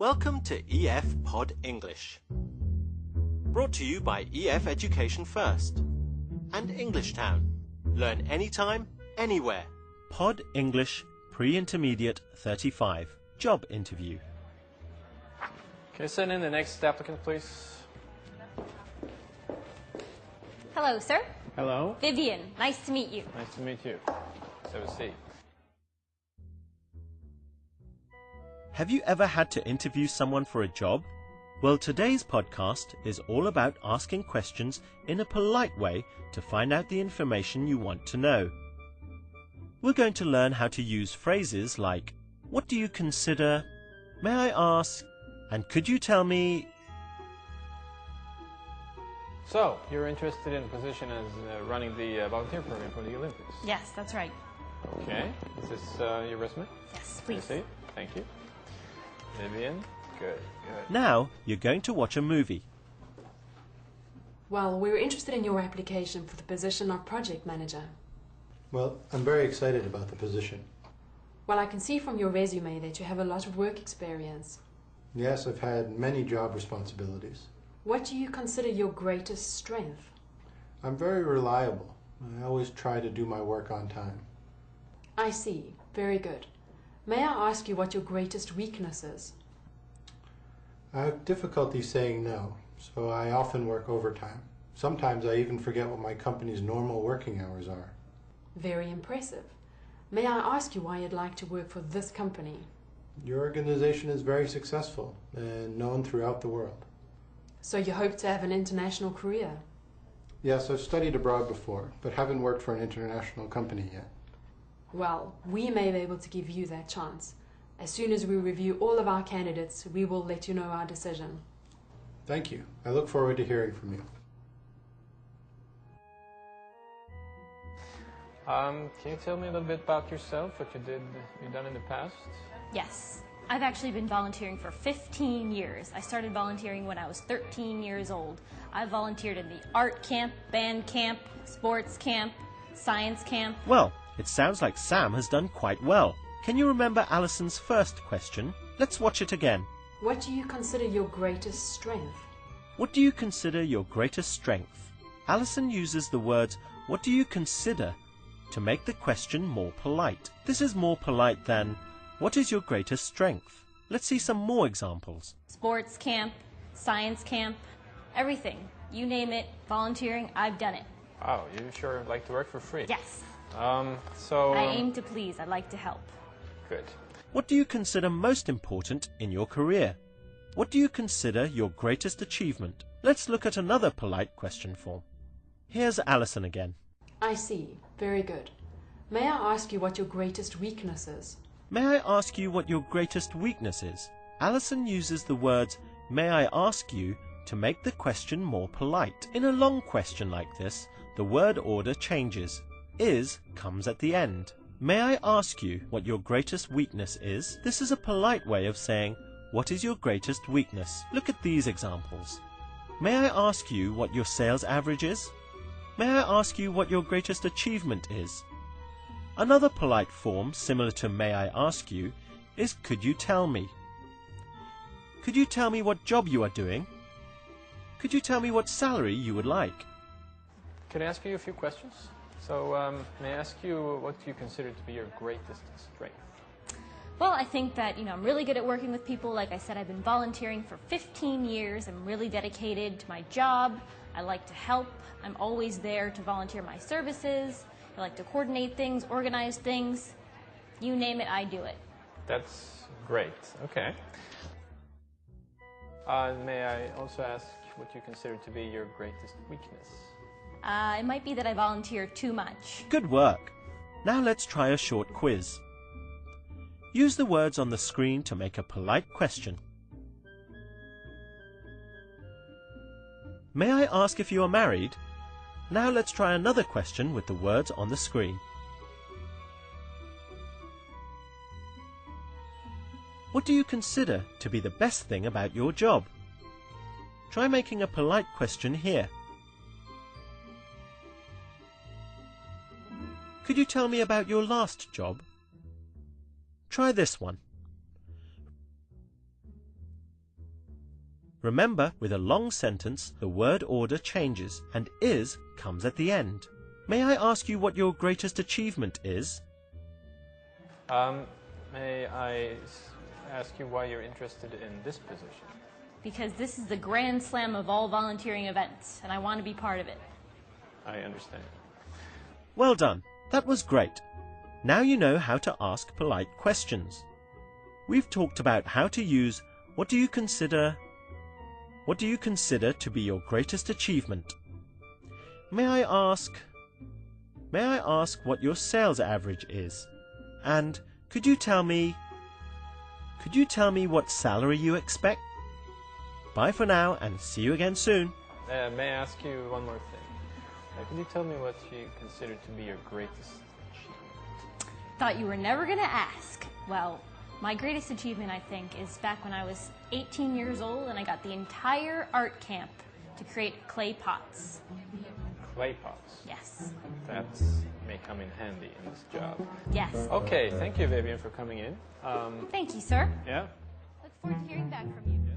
Welcome to EF Pod English. Brought to you by EF Education First and English Town. Learn anytime, anywhere. Pod English Pre-Intermediate 35. Job interview. Can you send in the next applicant, please? Hello, sir. Hello. Vivian, nice to meet you. Nice to meet you. Let's have a seat. Have you ever had to interview someone for a job? Well, today's podcast is all about asking questions in a polite way to find out the information you want to know. We're going to learn how to use phrases like, what do you consider? May I ask? And could you tell me? So, you're interested in a position as running the volunteer program for the Olympics? Yes, that's right. Okay. Is this your resume? Yes, Can I please. see it? Thank you. Vivian? Good. Now you're going to watch a movie. Well, we were interested in your application for the position of project manager. Well, I'm very excited about the position. Well, I can see from your resume that you have a lot of work experience. Yes, I've had many job responsibilities. What do you consider your greatest strength? I'm very reliable. I always try to do my work on time. I see. Very good. May I ask you what your greatest weakness is? I have difficulty saying no, so I often work overtime. Sometimes I even forget what my company's normal working hours are. Very impressive. May I ask you why you'd like to work for this company? Your organization is very successful and known throughout the world. So you hope to have an international career? Yes, I've studied abroad before, but haven't worked for an international company yet. Well, we may be able to give you that chance. As soon as we review all of our candidates, we will let you know our decision. Thank you. I look forward to hearing from you. Can you tell me a little bit about yourself, what you've done in the past? Yes. I've actually been volunteering for 15 years. I started volunteering when I was 13 years old. I volunteered in the art camp, band camp, sports camp, science camp. Well, it sounds like Sam has done quite well. Can you remember Alison's first question? Let's watch it again. What do you consider your greatest strength? What do you consider your greatest strength? Alison uses the words, what do you consider, to make the question more polite. This is more polite than, what is your greatest strength? Let's see some more examples. Sports camp, science camp, everything. You name it, volunteering, I've done it. Wow, you sure like to work for free? Yes. I I aim to please. I'd like to help. Good. What do you consider most important in your career? What do you consider your greatest achievement? Let's look at another polite question form. Here's Alison again. I see. Very good. May I ask you what your greatest weakness is? May I ask you what your greatest weakness is? Alison uses the words, may I ask you, to make the question more polite. In a long question like this, the word order changes. Is comes at the end. May I ask you what your greatest weakness is? This is a polite way of saying, what is your greatest weakness? Look at these examples. May I ask you what your sales average is? May I ask you what your greatest achievement is? Another polite form similar to may I ask you is could you tell me? Could you tell me what job you are doing? Could you tell me what salary you would like? Can I ask you a few questions? So, may I ask you what you consider to be your greatest strength? Well, I think that, I'm really good at working with people. Like I said, I've been volunteering for 15 years. I'm really dedicated to my job. I like to help. I'm always there to volunteer my services. I like to coordinate things, organize things. You name it, I do it. That's great. Okay. May I also ask what you consider to be your greatest weakness? It might be that I volunteer too much. Good work. Now let's try a short quiz. Use the words on the screen to make a polite question. May I ask if you are married? Now let's try another question with the words on the screen. What do you consider to be the best thing about your job? Try making a polite question here. Could you tell me about your last job? Try this one. Remember, with a long sentence, the word order changes and is comes at the end. May I ask you what your greatest achievement is? May I ask you why you're interested in this position? Because this is the grand slam of all volunteering events, and I want to be part of it. I understand. Well done. That was great. Now you know how to ask polite questions. We've talked about how to use what do you consider to be your greatest achievement? May I ask what your sales average is? And could you tell me what salary you expect? Bye for now and see you again soon. May I ask you one more thing? Could you tell me what you consider to be your greatest achievement? Thought you were never going to ask. Well, my greatest achievement, I think, is back when I was 18 years old and I got the entire art camp to create clay pots. Clay pots? Yes. That may come in handy in this job. Yes. Okay, thank you, Vivian, for coming in. Thank you, sir. Yeah? Look forward to hearing back from you. Yes.